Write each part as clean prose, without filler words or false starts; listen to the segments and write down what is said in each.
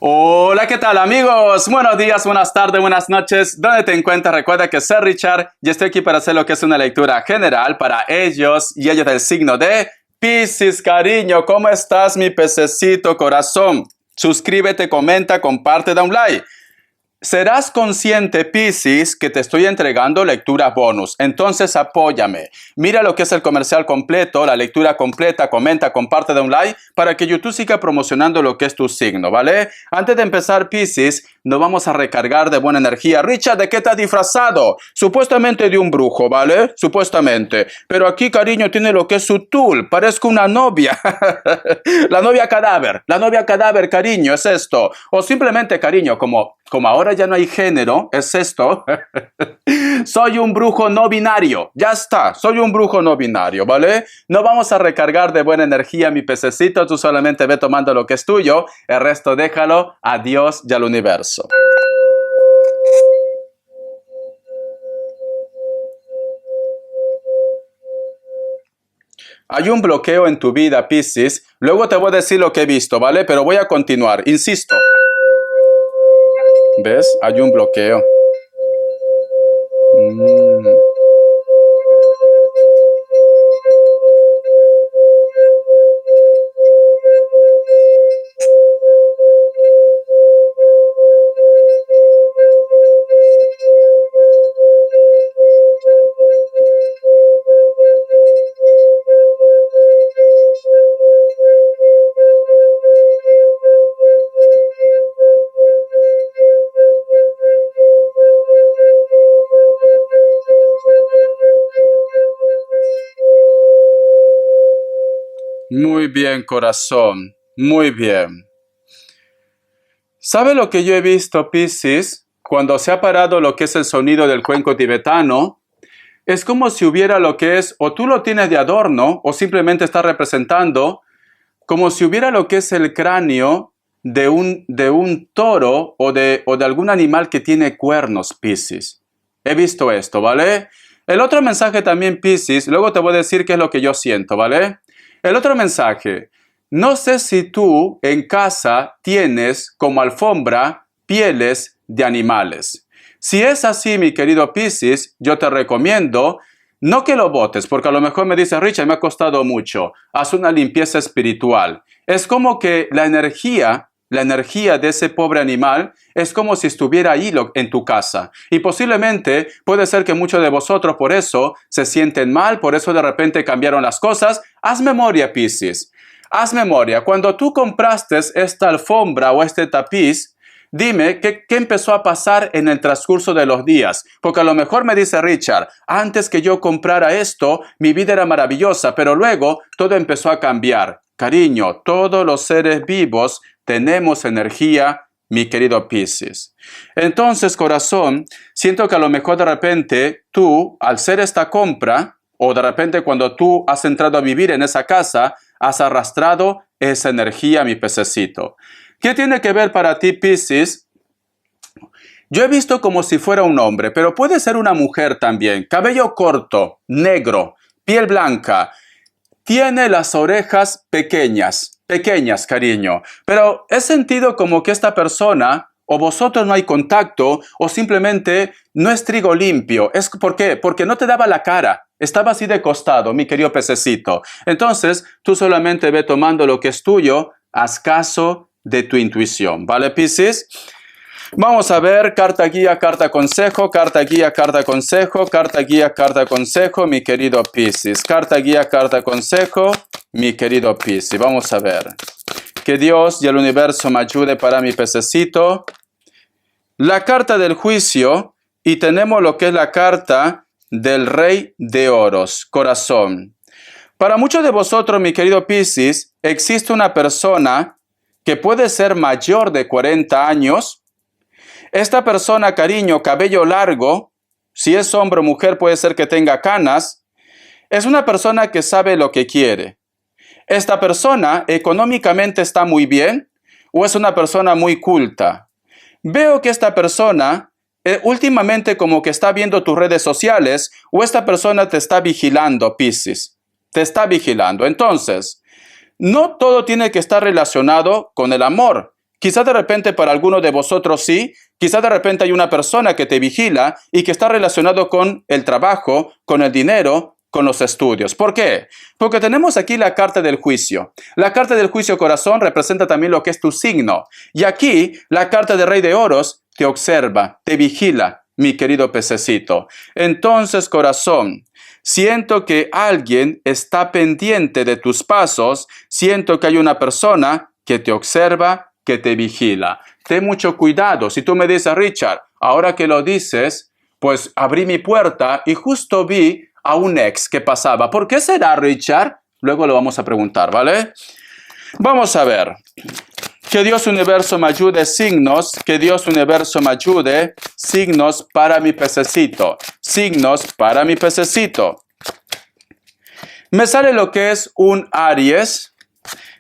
Hola, ¿qué tal amigos? Buenos días, buenas tardes, buenas noches. ¿Dónde te encuentras? Recuerda que soy Richard y estoy aquí para hacer lo que es una lectura general para ellos y ellos del signo de Piscis, cariño. ¿Cómo estás, mi pececito corazón? Suscríbete, comenta, comparte, da un like. Serás consciente, Piscis, que te estoy entregando lectura bonus. Entonces apóyame. Mira lo que es el comercial completo, la lectura completa, comenta, comparte, da un like para que YouTube siga promocionando lo que es tu signo, ¿vale? Antes de empezar, Piscis, nos vamos a recargar de buena energía. Richard, ¿de qué estás disfrazado? Supuestamente de un brujo, ¿vale? Supuestamente. Pero aquí, cariño, tiene lo que es su tul. Parezco una novia. La novia cadáver, cariño, es esto. O simplemente, cariño, como ahora ya no hay género, es esto. Soy un brujo no binario. Ya está, soy un brujo no binario, ¿vale? No vamos a recargar de buena energía, mi pececito. Tú solamente ve tomando lo que es tuyo. El resto déjalo a Dios y al universo. Hay un bloqueo en tu vida, Piscis. Luego te voy a decir lo que he visto, ¿vale? Pero voy a continuar. Insisto. ¿Ves? Hay un bloqueo. Muy bien, corazón. Muy bien. ¿Sabe lo que yo he visto, Piscis? Cuando se ha parado lo que es el sonido del cuenco tibetano, es como si hubiera lo que es, o tú lo tienes de adorno, o simplemente está representando, como si hubiera lo que es el cráneo de un toro o de algún animal que tiene cuernos, Piscis. He visto esto, ¿vale? El otro mensaje también, Piscis, luego te voy a decir qué es lo que yo siento, ¿vale? El otro mensaje, no sé si tú en casa tienes como alfombra pieles de animales. Si es así, mi querido Piscis, yo te recomiendo no que lo botes, porque a lo mejor me dice, Richard, me ha costado mucho. Haz una limpieza espiritual. Es como que la energía de ese pobre animal es como si estuviera ahí en tu casa. Y posiblemente puede ser que muchos de vosotros por eso se sienten mal, por eso de repente cambiaron las cosas. Haz memoria, Piscis. Haz memoria. Cuando tú compraste esta alfombra o este tapiz, dime, ¿qué empezó a pasar en el transcurso de los días? Porque a lo mejor me dice Richard, antes que yo comprara esto, mi vida era maravillosa, pero luego todo empezó a cambiar. Cariño, todos los seres vivos tenemos energía, mi querido Piscis. Entonces, corazón, siento que a lo mejor de repente tú, al hacer esta compra, o de repente cuando tú has entrado a vivir en esa casa, has arrastrado esa energía, mi pececito. ¿Qué tiene que ver para ti, Piscis? Yo he visto como si fuera un hombre, pero puede ser una mujer también. Cabello corto, negro, piel blanca. Tiene las orejas pequeñas, cariño. Pero he sentido como que esta persona, o vosotros no hay contacto, o simplemente no es trigo limpio. ¿Por qué? Porque no te daba la cara. Estaba así de costado, mi querido pececito. Entonces, tú solamente ve tomando lo que es tuyo, haz caso de tu intuición, ¿vale, Piscis? Vamos a ver, carta guía, carta consejo, carta guía, carta consejo, carta guía, carta consejo, mi querido Piscis. Carta guía, carta consejo, mi querido Piscis. Vamos a ver. Que Dios y el universo me ayude para mi pececito. La carta del juicio y tenemos lo que es la carta del rey de oros, corazón. Para muchos de vosotros, mi querido Piscis, existe una persona que puede ser mayor de 40 años. Esta persona, cariño, cabello largo, si es hombre o mujer puede ser que tenga canas, es una persona que sabe lo que quiere. Esta persona económicamente está muy bien o es una persona muy culta. Veo que esta persona últimamente como que está viendo tus redes sociales o esta persona te está vigilando, Piscis. Te está vigilando. Entonces, no todo tiene que estar relacionado con el amor. Quizás de repente para alguno de vosotros sí. Quizás de repente hay una persona que te vigila y que está relacionado con el trabajo, con el dinero, con los estudios. ¿Por qué? Porque tenemos aquí la carta del juicio. La carta del juicio, corazón, representa también lo que es tu signo. Y aquí la carta del Rey de Oros te observa, te vigila, mi querido pececito. Entonces, corazón, siento que alguien está pendiente de tus pasos. Siento que hay una persona que te observa, que te vigila. Ten mucho cuidado. Si tú me dices, Richard, ahora que lo dices, pues abrí mi puerta y justo vi a un ex que pasaba. ¿Por qué será, Richard? Luego lo vamos a preguntar, ¿vale? Vamos a ver. Que Dios Universo me ayude signos. Que Dios Universo me ayude signos para mi pececito. Signos para mi pececito. Me sale lo que es un Aries.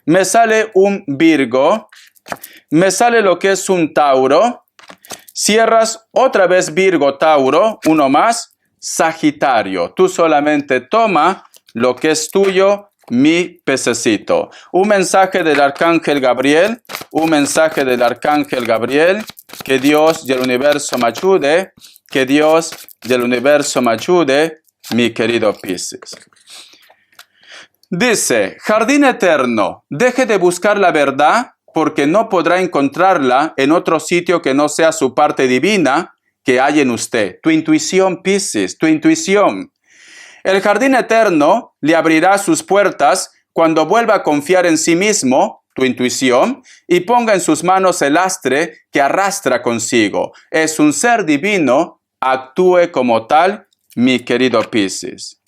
Me sale un Virgo. Me sale lo que es un Tauro. Cierras otra vez Virgo, Tauro. Uno más. Sagitario. Tú solamente toma lo que es tuyo, mi pececito. Un mensaje del Arcángel Gabriel. Un mensaje del Arcángel Gabriel. Que Dios y el universo me ayude. Que Dios y el universo me ayude, mi querido Piscis. Dice, jardín eterno, deje de buscar la verdad porque no podrá encontrarla en otro sitio que no sea su parte divina que hay en usted. Tu intuición, Piscis, tu intuición. El jardín eterno le abrirá sus puertas cuando vuelva a confiar en sí mismo, tu intuición, y ponga en sus manos el lastre que arrastra consigo. Es un ser divino, actúe como tal, mi querido Piscis.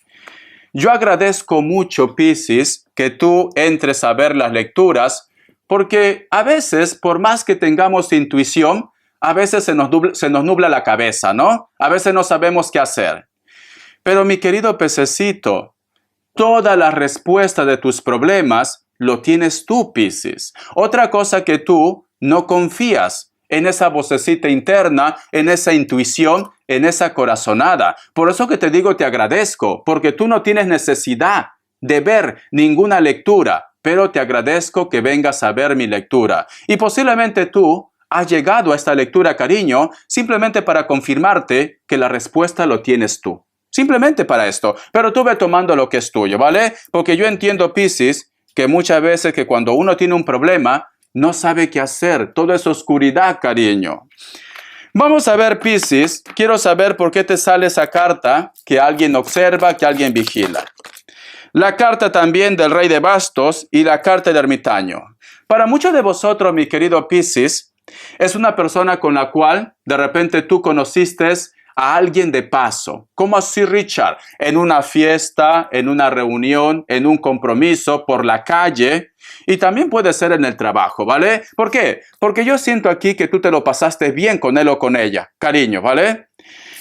Yo agradezco mucho, Piscis, que tú entres a ver las lecturas, porque a veces, por más que tengamos intuición, a veces se nos nubla la cabeza, ¿no? A veces no sabemos qué hacer. Pero mi querido pececito, toda la respuesta de tus problemas lo tienes tú, Piscis. Otra cosa que tú no confías en esa vocecita interna, en esa intuición, en esa corazonada. Por eso que te digo, te agradezco, porque tú no tienes necesidad de ver ninguna lectura, pero te agradezco que vengas a ver mi lectura. Y posiblemente tú has llegado a esta lectura, cariño, simplemente para confirmarte que la respuesta lo tienes tú. Simplemente para esto. Pero tú ve tomando lo que es tuyo, ¿vale? Porque yo entiendo, Piscis, que muchas veces que cuando uno tiene un problema, no sabe qué hacer. Todo es oscuridad, cariño. Vamos a ver, Piscis. Quiero saber por qué te sale esa carta que alguien observa, que alguien vigila. La carta también del Rey de Bastos y la carta del Ermitaño. Para muchos de vosotros, mi querido Piscis, es una persona con la cual de repente tú conociste a alguien de paso. ¿Cómo así, Richard? En una fiesta, en una reunión, en un compromiso, por la calle. Y también puede ser en el trabajo, ¿vale? ¿Por qué? Porque yo siento aquí que tú te lo pasaste bien con él o con ella. Cariño, ¿vale?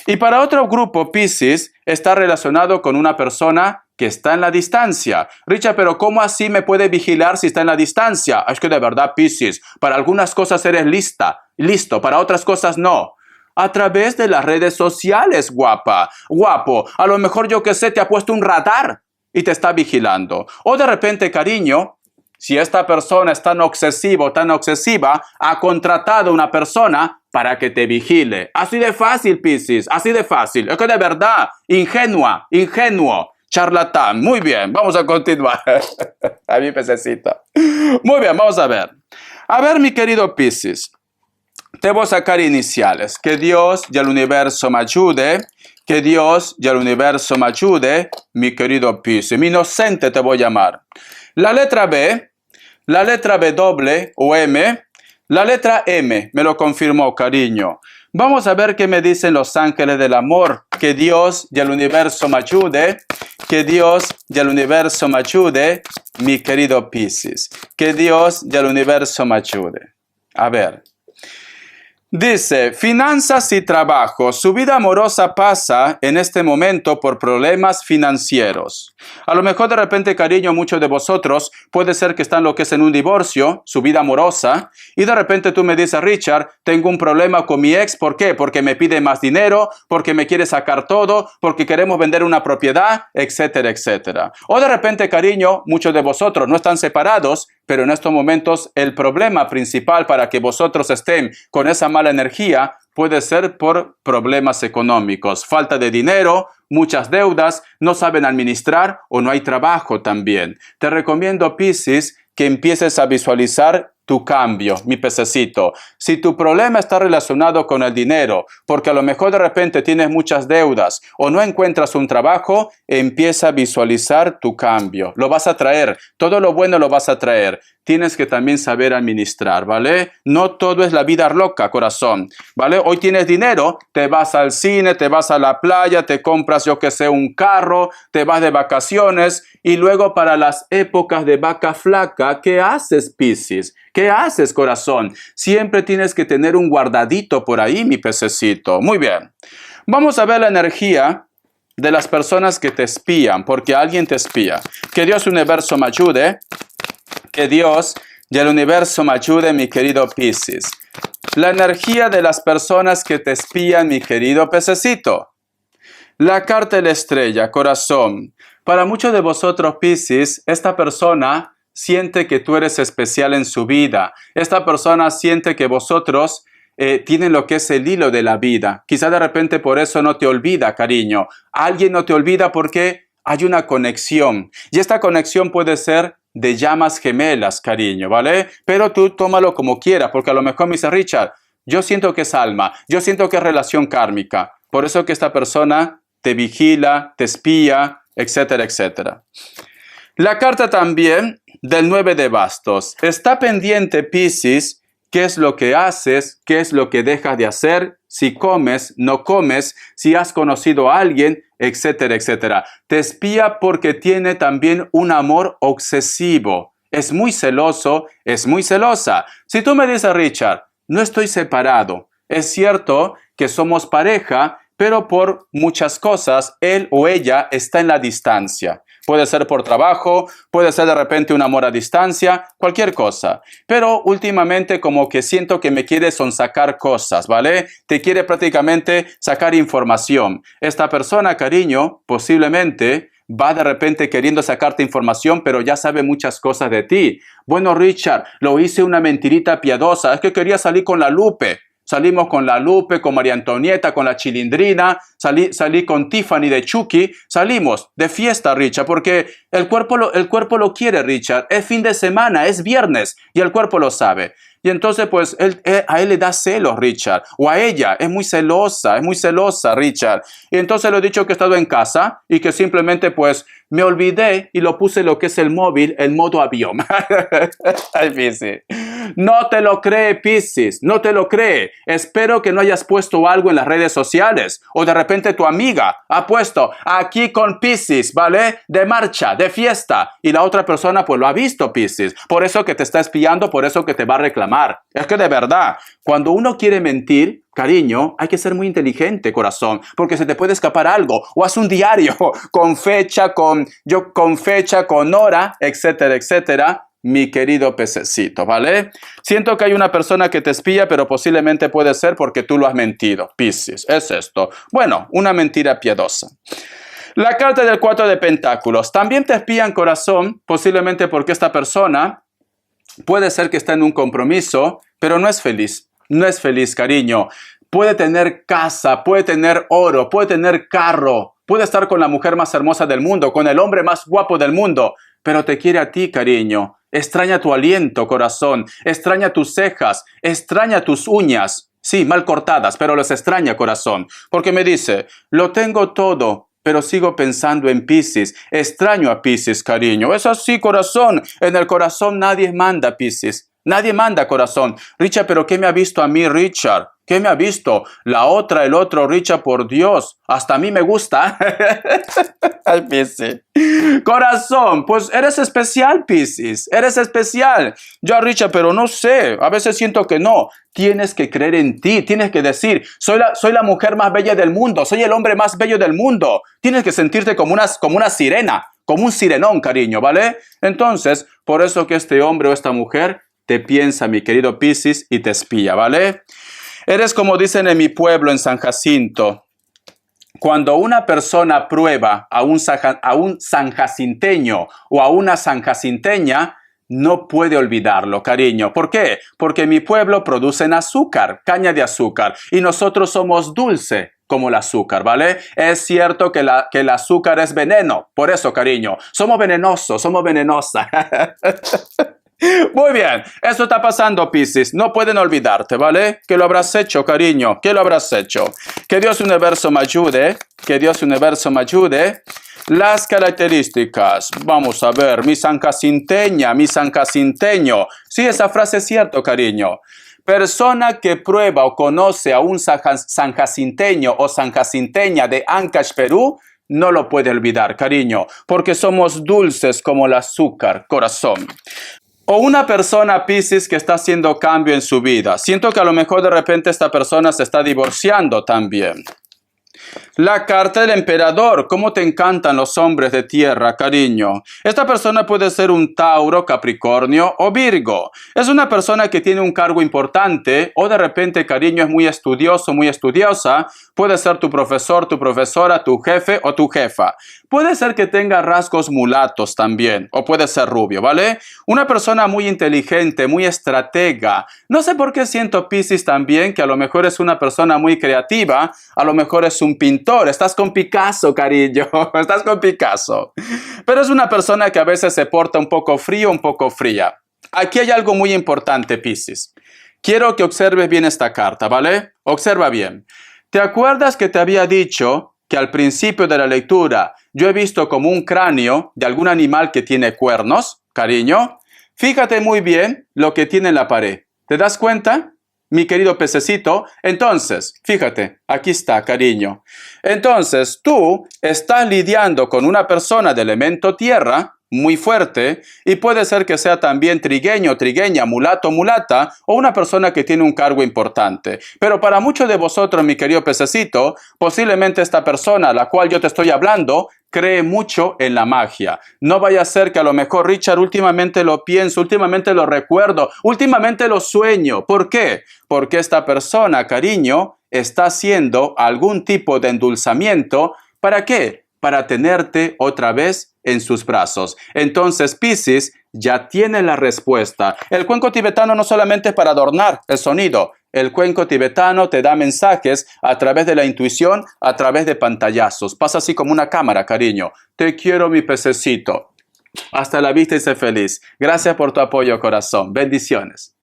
Y para otro grupo, Piscis está relacionado con una persona que está en la distancia. Richard, pero ¿cómo así me puede vigilar si está en la distancia? Es que de verdad, Piscis, para algunas cosas eres listo, para otras cosas no. A través de las redes sociales, guapo. A lo mejor, yo que sé, te ha puesto un radar y te está vigilando. O de repente, cariño, si esta persona es tan obsesivo, tan obsesiva, ha contratado a una persona para que te vigile. Así de fácil, Piscis, así de fácil. Es que de verdad, ingenuo, charlatán. Muy bien, vamos a continuar. A mi pececito. Muy bien, vamos a ver. A ver, mi querido Piscis. Te voy a sacar iniciales. Que Dios y el universo me ayude. Que Dios y el universo me ayude, mi querido Piscis. Mi inocente te voy a llamar. La letra B, la letra W o M, la letra M me lo confirmó, cariño. Vamos a ver qué me dicen los ángeles del amor. Que Dios y el universo me ayude. Que Dios y el universo me ayude, mi querido Piscis. Que Dios y el universo me ayude. A ver. Dice, finanzas y trabajo. Su vida amorosa pasa en este momento por problemas financieros. A lo mejor de repente, cariño, muchos de vosotros puede ser que están lo que es en un divorcio, su vida amorosa, y de repente tú me dices, Richard, tengo un problema con mi ex. ¿Por qué? Porque me pide más dinero, porque me quiere sacar todo, porque queremos vender una propiedad, etcétera, etcétera. O de repente, cariño, muchos de vosotros no están separados, pero en estos momentos el problema principal para que vosotros estén con esa mala energía puede ser por problemas económicos, falta de dinero, muchas deudas, no saben administrar o no hay trabajo también. Te recomiendo, Piscis, que empieces a visualizar tu cambio, mi pececito. Si tu problema está relacionado con el dinero, porque a lo mejor de repente tienes muchas deudas o no encuentras un trabajo, empieza a visualizar tu cambio. Lo vas a traer, todo lo bueno lo vas a traer. Tienes que también saber administrar, ¿vale? No todo es la vida loca, corazón, ¿vale? Hoy tienes dinero, te vas al cine, te vas a la playa, te compras, yo que sé, un carro, te vas de vacaciones y luego para las épocas de vaca flaca, ¿qué haces, Piscis? ¿Qué haces, corazón? Siempre tienes que tener un guardadito por ahí, mi pececito. Muy bien. Vamos a ver la energía de las personas que te espían, porque alguien te espía. Que Dios universo me ayude. Que Dios y el universo me ayude, mi querido Piscis. La energía de las personas que te espían, mi querido pececito. La carta de la estrella, corazón. Para muchos de vosotros, Piscis, esta persona siente que tú eres especial en su vida. Esta persona siente que vosotros tienen lo que es el hilo de la vida. Quizá de repente por eso no te olvida, cariño. Alguien no te olvida porque hay una conexión. Y esta conexión puede ser de llamas gemelas, cariño, ¿vale? Pero tú tómalo como quieras, porque a lo mejor me dice, Richard, yo siento que es alma, yo siento que es relación kármica. Por eso que esta persona te vigila, te espía, etcétera, etcétera. La carta también del 9 de bastos. Está pendiente, Piscis, qué es lo que haces, qué es lo que dejas de hacer, si comes, no comes, si has conocido a alguien, etcétera, etcétera. Te espía porque tiene también un amor obsesivo. Es muy celoso, es muy celosa. Si tú me dices, Richard, no estoy separado. Es cierto que somos pareja, pero por muchas cosas, él o ella está en la distancia. Puede ser por trabajo, puede ser de repente un amor a distancia, cualquier cosa. Pero últimamente como que siento que me quiere sonsacar cosas, ¿vale? Te quiere prácticamente sacar información. Esta persona, cariño, posiblemente va de repente queriendo sacarte información, pero ya sabe muchas cosas de ti. Bueno, Richard, lo hice una mentirita piadosa, es que quería salir con la Lupe. Salimos con la Lupe, con María Antonieta, con la Chilindrina, salí con Tiffany de Chucky, salimos de fiesta, Richard, porque el cuerpo lo quiere, Richard. Es fin de semana, es viernes y el cuerpo lo sabe. Y entonces, pues, a él le da celos, Richard, o a ella, es muy celosa, Richard. Y entonces le he dicho que he estado en casa y que simplemente, pues, me olvidé y lo puse lo que es el móvil en modo avión. Ay, Piscis. No te lo cree, Piscis, no te lo cree. Espero que no hayas puesto algo en las redes sociales o de repente tu amiga ha puesto aquí con Piscis, ¿vale? De marcha, de fiesta. Y la otra persona pues lo ha visto, Piscis. Por eso que te está espiando, por eso que te va a reclamar. Es que de verdad, cuando uno quiere mentir, cariño, hay que ser muy inteligente, corazón, porque se te puede escapar algo. O haz un diario con fecha, con hora, etcétera, etcétera. Mi querido pececito, ¿vale? Siento que hay una persona que te espía, pero posiblemente puede ser porque tú lo has mentido. Piscis, es esto. Bueno, una mentira piadosa. La carta del 4 de pentáculos. También te espían, corazón, posiblemente porque esta persona puede ser que está en un compromiso, pero no es feliz. No es feliz, cariño. Puede tener casa, puede tener oro, puede tener carro, puede estar con la mujer más hermosa del mundo, con el hombre más guapo del mundo, pero te quiere a ti, cariño. Extraña tu aliento, corazón. Extraña tus cejas. Extraña tus uñas. Sí, mal cortadas, pero los extraña, corazón. Porque me dice, lo tengo todo, pero sigo pensando en Piscis. Extraño a Piscis, cariño. Es así, corazón. En el corazón nadie manda, Piscis. Nadie manda, corazón. Richard, ¿pero qué me ha visto a mí, Richard? ¿Qué me ha visto? La otra, el otro, Richard, por Dios. Hasta a mí me gusta. Ay, Piscis. Corazón, pues eres especial, Piscis. Eres especial. Yo, Richard, pero no sé. A veces siento que no. Tienes que creer en ti. Tienes que decir, soy la mujer más bella del mundo. Soy el hombre más bello del mundo. Tienes que sentirte como una sirena. Como un sirenón, cariño, ¿vale? Entonces, por eso que este hombre o esta mujer te piensa, mi querido Piscis, y te espía, ¿vale? Eres como dicen en mi pueblo, en San Jacinto. Cuando una persona prueba a un sanjacinteño o a una sanjacinteña, no puede olvidarlo, cariño. ¿Por qué? Porque mi pueblo produce azúcar, caña de azúcar, y nosotros somos dulce como el azúcar, ¿vale? Es cierto que el azúcar es veneno, por eso, cariño, somos venenosos, somos venenosas. Muy bien, eso está pasando, Piscis. No pueden olvidarte, ¿vale? Que lo habrás hecho, cariño, que lo habrás hecho. Que Dios Universo me ayude, que Dios Universo me ayude. Las características, vamos a ver, mi sanjacinteña, mi sanjacinteño. Sí, esa frase es cierto, cariño. Persona que prueba o conoce a un sanjacinteño o sanjacinteña de Ancash, Perú, no lo puede olvidar, cariño, porque somos dulces como el azúcar, corazón. O una persona, Piscis, que está haciendo cambio en su vida. Siento que a lo mejor de repente esta persona se está divorciando también. La carta del emperador. ¿Cómo te encantan los hombres de tierra, cariño? Esta persona puede ser un Tauro, Capricornio o Virgo. Es una persona que tiene un cargo importante o de repente, cariño, es muy estudioso, muy estudiosa. Puede ser tu profesor, tu profesora, tu jefe o tu jefa. Puede ser que tenga rasgos mulatos también o puede ser rubio, ¿vale? Una persona muy inteligente, muy estratega. No sé por qué siento, Piscis, también que a lo mejor es una persona muy creativa, a lo mejor es un pintor. Estás con Picasso, cariño, estás con Picasso. Pero es una persona que a veces se porta un poco frío, un poco fría. Aquí hay algo muy importante, Piscis. Quiero que observes bien esta carta, ¿vale? Observa bien. ¿Te acuerdas que te había dicho que al principio de la lectura yo he visto como un cráneo de algún animal que tiene cuernos, cariño? Fíjate muy bien lo que tiene en la pared. ¿Te das cuenta, mi querido pececito? Entonces, fíjate, aquí está, cariño. Entonces, tú estás lidiando con una persona de elemento tierra muy fuerte y puede ser que sea también trigueño, trigueña, mulato, mulata o una persona que tiene un cargo importante. Pero para muchos de vosotros, mi querido pececito, posiblemente esta persona a la cual yo te estoy hablando cree mucho en la magia. No vaya a ser que a lo mejor, Richard, últimamente lo pienso, últimamente lo recuerdo, últimamente lo sueño. ¿Por qué? Porque esta persona, cariño, está haciendo algún tipo de endulzamiento. ¿Para qué? Para tenerte otra vez en sus brazos. Entonces, Piscis ya tiene la respuesta. El cuenco tibetano no solamente es para adornar el sonido. El cuenco tibetano te da mensajes a través de la intuición, a través de pantallazos. Pasa así como una cámara, cariño. Te quiero, mi pececito. Hasta la vista y sé feliz. Gracias por tu apoyo, corazón. Bendiciones.